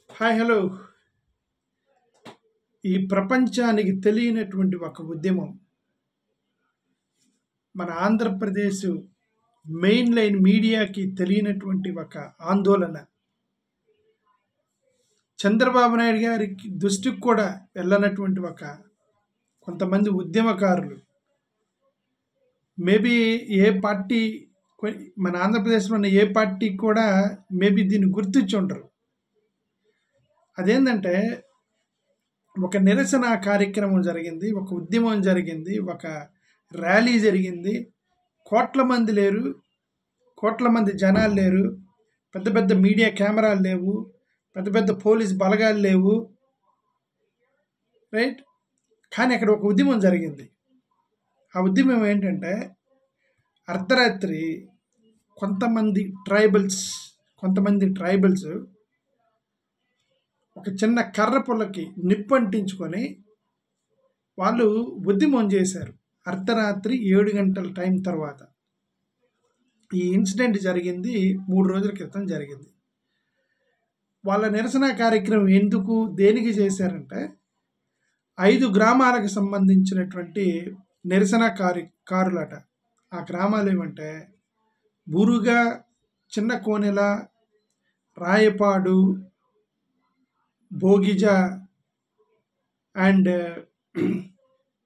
Hi hello. ఈ ప్రపంచానికి తెలియనటువంటి ఒక ఉద్యమం మన ఆంధ్రప్రదేశ్ మెయిన్ లైన్ మీడియాకి తెలియనటువంటి ఒక ఆందోళన చంద్రబాబు నాయుడు గారికి దృష్టికి కూడా వెళ్ళనటువంటి ఒక కొంతమంది ఉద్యమకారులు మేబీ ఏ పార్టీ మన ఆంధ్రప్రదేశ్లో ఉన్న ఏ పార్టీ కూడా మేబీ దీన్ని గుర్తించి ఉండరు. అదేంటంటే ఒక నిరసన కార్యక్రమం జరిగింది, ఒక ఉద్యమం జరిగింది, ఒక ర్యాలీ జరిగింది. కోట్ల మంది లేరు, కోట్ల మంది జనాలు లేరు, పెద్ద పెద్ద మీడియా కెమెరాలు లేవు, పెద్ద పెద్ద పోలీస్ బలగాలు లేవు, రైట్. కానీ అక్కడ ఒక ఉద్యమం జరిగింది. ఆ ఉద్యమం ఏంటంటే అర్ధరాత్రి కొంతమంది ట్రైబల్స్ ఒక చిన్న కర్ర పుల్లకి నిప్పంటించుకొని వాళ్ళు ఉద్యమం చేశారు. అర్ధరాత్రి 7 గంటల టైం తర్వాత ఈ ఇన్సిడెంట్ జరిగింది. 3 రోజుల క్రితం జరిగింది. వాళ్ళ నిరసన కార్యక్రమం ఎందుకు దేనికి చేశారంటే 5 గ్రామాలకు సంబంధించినటువంటి నిరసన కారులట. ఆ గ్రామాలు ఏమంటే బురుగ, చిన్న కోనెల, రాయపాడు, భోగిజ అండ్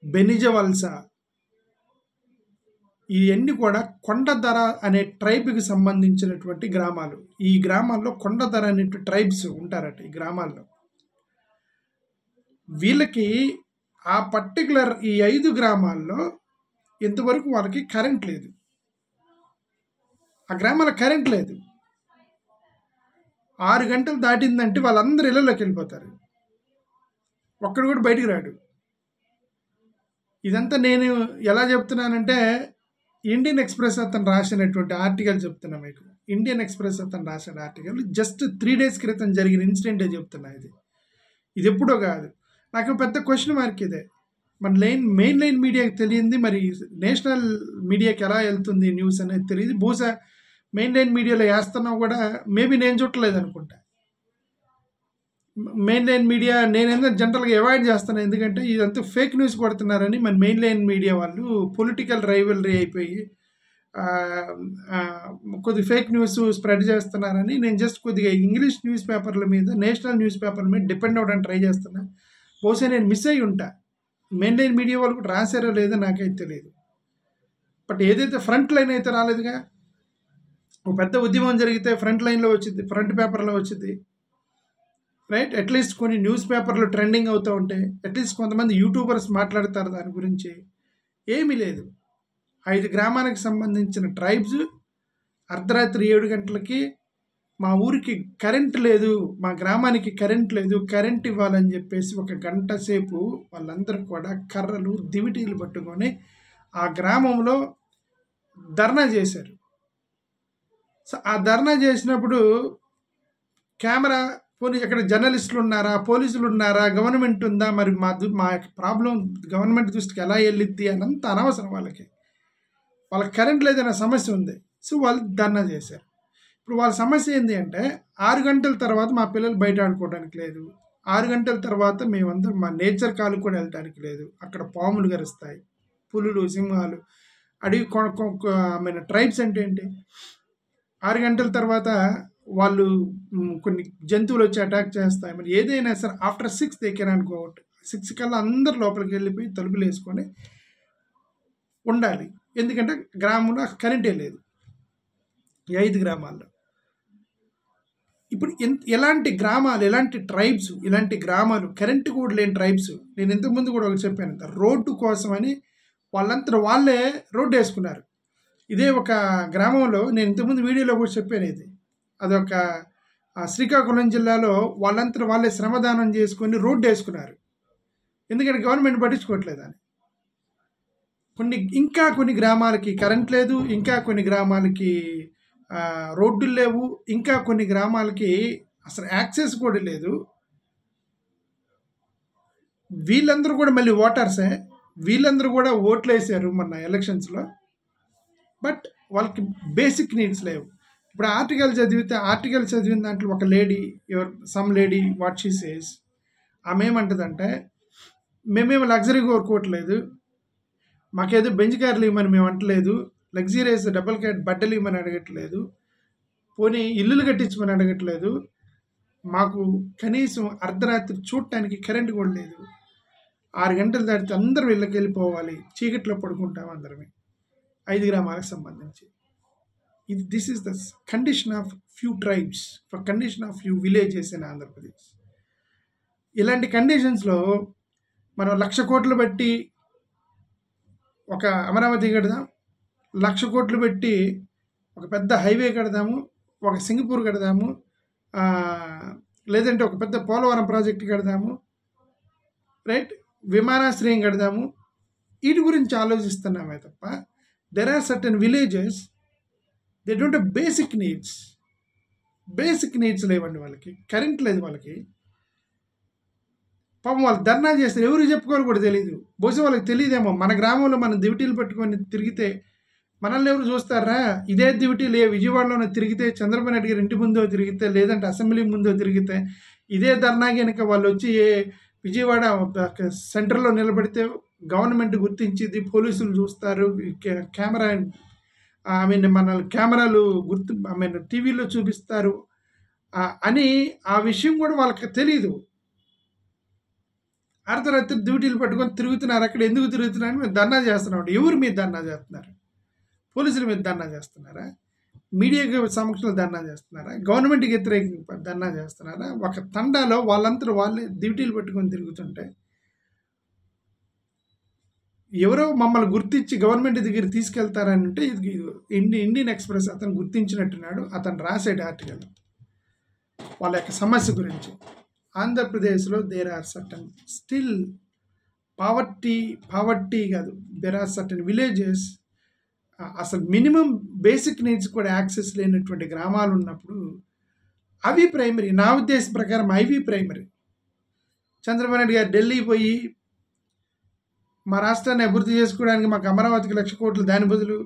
బెనిజవల్స. ఇవన్నీ కూడా కొండదర అనే ట్రైబ్కి సంబంధించినటువంటి గ్రామాలు. ఈ గ్రామాల్లో కొండదర అనే ట్రైబ్స్ ఉంటారట. ఈ గ్రామాల్లో వీళ్ళకి ఆ పర్టికులర్ ఈ 5 గ్రామాల్లో ఇంతవరకు వాళ్ళకి కరెంట్ లేదు. ఆ గ్రామాల కరెంట్ లేదు. 6 గంటలు దాటిందంటే వాళ్ళందరూ ఇళ్ళలోకి వెళ్ళిపోతారు. ఒక్కడు కూడా బయటికి రాడు. ఇదంతా నేను ఎలా చెప్తున్నానంటే ఇండియన్ ఎక్స్ప్రెస్ అతను రాసినటువంటి ఆర్టికల్ చెప్తున్నా మీకు. ఇండియన్ ఎక్స్ప్రెస్ అతను రాసిన ఆర్టికల్ జస్ట్ 3 days క్రితం జరిగిన ఇన్సిడెంటే చెప్తున్నా. ఇది ఎప్పుడో కాదు. నాకు పెద్ద క్వశ్చన్ మార్క్ ఇదే. మన మెయిన్ లైన్ మీడియాకి తెలియంది, మరి నేషనల్ మీడియాకి ఎలా వెళ్తుంది న్యూస్ అనేది తెలియదు. బహుశా మెయిన్ లైన్ మీడియాలో వేస్తున్నా కూడా మేబీ నేను చూడలేదు అనుకుంటా. మెయిన్ లైన్ మీడియా నేను జనరల్గా అవాయిడ్ చేస్తాను, ఎందుకంటే ఇదంతా ఫేక్ న్యూస్ కొడుతున్నారని మన మెయిన్ లైన్ మీడియా వాళ్ళు పొలిటికల్ రైవలరీ అయిపోయి కొద్ది ఫేక్ న్యూస్ స్ప్రెడ్ చేస్తున్నారని నేను జస్ట్ కొద్దిగా ఇంగ్లీష్ న్యూస్ పేపర్ల మీద, నేషనల్ న్యూస్ పేపర్ల మీద డిపెండ్ అవ్వడానికి ట్రై చేస్తున్నా. బహుశా నేను మిస్ అయ్యి ఉంటా. మెయిన్ లైన్ మీడియా వాళ్ళు కూడా రాశారో లేదో నాకైతే తెలియదు. బట్ ఏదైతే ఫ్రంట్ లైన్ అయితే రాలేదుగా. ఒక పెద్ద ఉద్యమం జరిగితే ఫ్రంట్ లైన్లో వచ్చింది, ఫ్రంట్ పేపర్లో వచ్చింది, రైట్. అట్లీస్ట్ కొన్ని న్యూస్ పేపర్లు ట్రెండింగ్ అవుతూ ఉంటాయి. అట్లీస్ట్ కొంతమంది యూట్యూబర్స్ మాట్లాడతారు దాని గురించి. ఏమీ లేదు. 5 గ్రామాలకు సంబంధించిన ట్రైబ్స్ అర్ధరాత్రి 7 గంటలకి మా ఊరికి కరెంట్ లేదు, మా గ్రామానికి కరెంట్ లేదు, కరెంట్ ఇవ్వాలని చెప్పేసి 1 గంట సేపు వాళ్ళందరూ కూడా కర్రలు, దివిటీలు పట్టుకొని ఆ గ్రామంలో ధర్నా చేశారు. సో ఆ ధర్నా చేసినప్పుడు కెమెరా, పోలీసు, ఎక్కడ జర్నలిస్టులు ఉన్నారా, పోలీసులు ఉన్నారా, గవర్నమెంట్ ఉందా, మరి మా ప్రాబ్లం గవర్నమెంట్ దృష్టికి ఎలా వెళ్ళిద్ది అనంత అనవసరం. వాళ్ళకి కరెంట్ లేదనే సమస్య ఉంది. సో వాళ్ళు ధర్నా చేశారు. ఇప్పుడు వాళ్ళ సమస్య ఏంటి అంటే 6 గంటల తర్వాత మా పిల్లలు బయట ఆడుకోవడానికి లేదు, 6 గంటల తర్వాత మేమందరం మా నేచర్ కాలు కూడా వెళ్ళడానికి లేదు. అక్కడ పాములు గరుస్తాయి, పులులు, సింహాలు, అడవి ట్రైబ్స్ అంటే ఏంటి? 6 గంటల తర్వాత వాళ్ళు కొన్ని జంతువులు వచ్చి అటాక్ చేస్తాయి. మరి ఏదైనా సరే after 6 they cannot go out. 6 కల్లా అందరు లోపలికి వెళ్ళిపోయి తలుపులు వేసుకొని ఉండాలి. ఎందుకంటే గ్రామంలో కరెంటే లేదు ఈ 5 గ్రామాల్లో. ఇప్పుడు ఎలాంటి గ్రామాలు, ఎలాంటి ట్రైబ్స్, ఇలాంటి గ్రామాలు కరెంటు కూడా లేని ట్రైబ్స్. నేను ఇంతకుముందు కూడా ఒకటి చెప్పాను, రోడ్డు కోసమని వాళ్ళంతా వాళ్ళే రోడ్డు వేసుకున్నారు. ఇదే ఒక గ్రామంలో నేను ఇంతకుముందు వీడియోలో కూడా చెప్పాను. అదొక శ్రీకాకుళం జిల్లాలో వాళ్ళంతా వాళ్ళే శ్రమదానం చేసుకొని రోడ్డు వేసుకున్నారు. ఎందుకంటే గవర్నమెంట్ పట్టించుకోవట్లేదని. ఇంకా కొన్ని గ్రామాలకి కరెంట్ లేదు, ఇంకా కొన్ని గ్రామాలకి రోడ్డులు లేవు, ఇంకా కొన్ని గ్రామాలకి అసలు యాక్సెస్ కూడా లేదు. వీళ్ళందరూ కూడా మళ్ళీ ఓటర్సే, వీళ్ళందరూ కూడా ఓట్లు వేసారు మొన్న ఎలక్షన్స్లో. బట్ వాళ్ళకి బేసిక్ నీడ్స్ లేవు. ఇప్పుడు ఆర్టికల్ చదివిన దాంట్లో ఒక lady some lady what she says, ఆమె ఏమంటుందంటే మేమేమో లగ్జరీ కోరుకోవట్లేదు, మాకేదో బెంచ్ కార్లు ఇవ్వమని మేము అంటలేదు, లగ్జరీస్ డబుల్ క్యాట్ బట్టలు ఇవ్వమని అడగట్లేదు, పోనీ ఇల్లులు కట్టించమని అడగట్లేదు, మాకు కనీసం అర్ధరాత్రి చూడటానికి కరెంట్ కూడా లేదు, 6 గంటలు దాటితే అందరూ ఇళ్ళకి వెళ్ళిపోవాలి, చీకట్లో పడుకుంటాం అందరమే, 5 గ్రామాలకు సంబంధించి. This is the condition of few tribes, condition of few villages in Andhra Pradesh. ఇలాంటి కండిషన్స్లో మనం 1,00,000 కోట్లు పెట్టి ఒక అమరావతి కడదాం, 1,00,000 కోట్లు పెట్టి ఒక పెద్ద హైవే కడదాము, ఒక సింగపూర్ కడదాము, లేదంటే ఒక పెద్ద పోలవరం ప్రాజెక్ట్ కడదాము, రైట్, విమానాశ్రయం కడదాము, వీటి గురించి ఆలోచిస్తున్నామే తప్ప there are certain villages they don't have basic needs లేవండి, వాళ్ళకి కరెంట్ లేదు, వాళ్ళకి పాపం వాళ్ళు ధర్నా చేస్తారు, ఎవరు చెప్పుకోవాలి కూడా తెలియదు, బహుశా వాళ్ళకి తెలియదేమో. మన గ్రామంలో మనం దివిటీలు పట్టుకొని తిరిగితే మనల్ని ఎవరు చూస్తారా? ఇదే దివిటీలు విజయవాడలోనే తిరిగితే, చంద్రబాబు నాయుడు గారి ఇంటి ముందో తిరిగితే, లేదంటే అసెంబ్లీ ముందో తిరిగితే, ఇదే ధర్నా కనుక వాళ్ళు వచ్చి విజయవాడ సెంటర్లో నిలబడితే గవర్నమెంట్ గుర్తించింది, పోలీసులు చూస్తారు, కెమెరా మనల్ని కెమెరాలు టీవీలో చూపిస్తారు అని ఆ విషయం కూడా వాళ్ళకి తెలియదు. అర్ధరాత్రి డ్యూటీలు పట్టుకొని తిరుగుతున్నారు, అక్కడ ఎందుకు తిరుగుతున్నారని మేము ధర్నా చేస్తున్నాం. ఎవరు మీద ధర్నా చేస్తున్నారు? పోలీసుల మీద ధర్నా చేస్తున్నారా? మీడియా సమక్షంలో ధర్నా చేస్తున్నారా? గవర్నమెంట్కి వ్యతిరేకంగా ధర్నా చేస్తున్నారా? ఒక తండాలో వాళ్ళంతా వాళ్ళే డ్యూటీలు పట్టుకొని తిరుగుతుంటే ఎవరో మమ్మల్ని గుర్తించి గవర్నమెంట్ దగ్గర తీసుకెళ్తారని అంటే ఇండియన్ ఎక్స్ప్రెస్ అతను గుర్తించినట్టున్నాడు, అతను రాసాడు ఆర్టికల్ వాళ్ళ యొక్క సమస్య గురించి. ఆంధ్రప్రదేశ్లో there are certain still poverty కాదు, దేర్ ఆర్ సర్టన్ విలేజెస్ అసలు మినిమం బేసిక్ నీడ్స్ కూడా యాక్సెస్ లేనటువంటి గ్రామాలు ఉన్నప్పుడు అవి ప్రైమరీ. నా ఉద్దేశం ప్రకారం అవి ప్రైమరీ. చంద్రబాబు నాయుడు గారు ఢిల్లీ పోయి మా రాష్ట్రాన్ని అభివృద్ధి చేసుకోవడానికి మాకు అమరావతికి 1,00,000 కోట్లు, దాని బదులు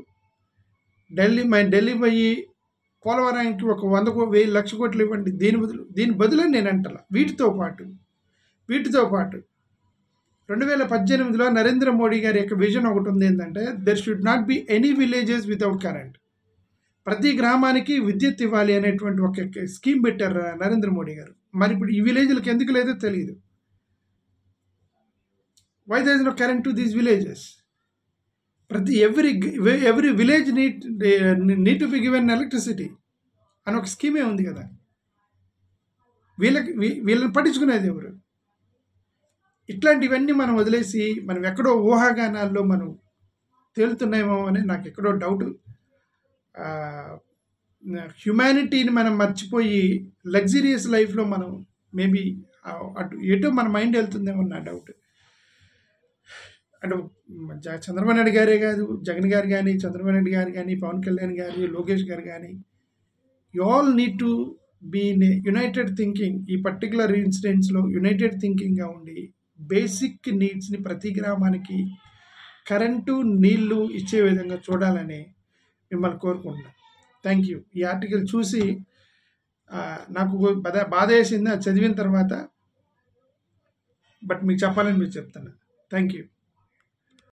ఢిల్లీ పోయి పోలవరానికి ఒక 1,00,000 కోట్లు ఇవ్వండి, దీని బదులు నేను అంటలా. వీటితో పాటు 2018లో నరేంద్ర మోడీ గారి యొక్క విజన్ ఒకటి ఉంది, ఏంటంటే there should not be any villages without current. ప్రతి గ్రామానికి విద్యుత్ ఇవ్వాలి అనేటువంటి ఒక స్కీమ్ పెట్టారు నరేంద్ర మోడీ గారు. మరి ఇప్పుడు ఈ విలేజ్లకు ఎందుకు లేదో తెలియదు. Why there is no current to these villages? Every village need to be given electricity అని ఒక స్కీమే ఉంది కదా. వీళ్ళని పట్టించుకునేది ఎవరు? ఇట్లాంటివన్నీ మనం వదిలేసి మనం ఎక్కడో ఊహాగానాల్లో మనం తేలుతున్నామో అని నాకు ఎక్కడో డౌట్. హ్యుమానిటీని మనం మర్చిపోయి లగ్జరియస్ లైఫ్లో మనం మేబీ అటు ఎటో మన మైండ్ వెళ్తుందేమో నా డౌట్. అంటే చంద్రబాబు నాయుడు గారే కాదు, జగన్ గారు కానీ, చంద్రబాబు నాయుడు గారు కానీ, పవన్ కళ్యాణ్ గారు, లోకేష్ గారు కానీ, you all need to be in united thinking. ఈ పర్టికులర్ ఇన్సిడెంట్స్లో యునైటెడ్ థింకింగ్గా ఉండి బేసిక్ నీడ్స్ని ప్రతి గ్రామానికి కరెంటు, నీళ్లు ఇచ్చే విధంగా చూడాలని మిమ్మల్ని కోరుకుంటున్నాను. Thank you. ఈ ఆర్టికల్ చూసి నాకు బాధ వేసింది అది చదివిన తర్వాత, బట్ మీకు చెప్పాలని మీరు చెప్తున్నా. Thank you.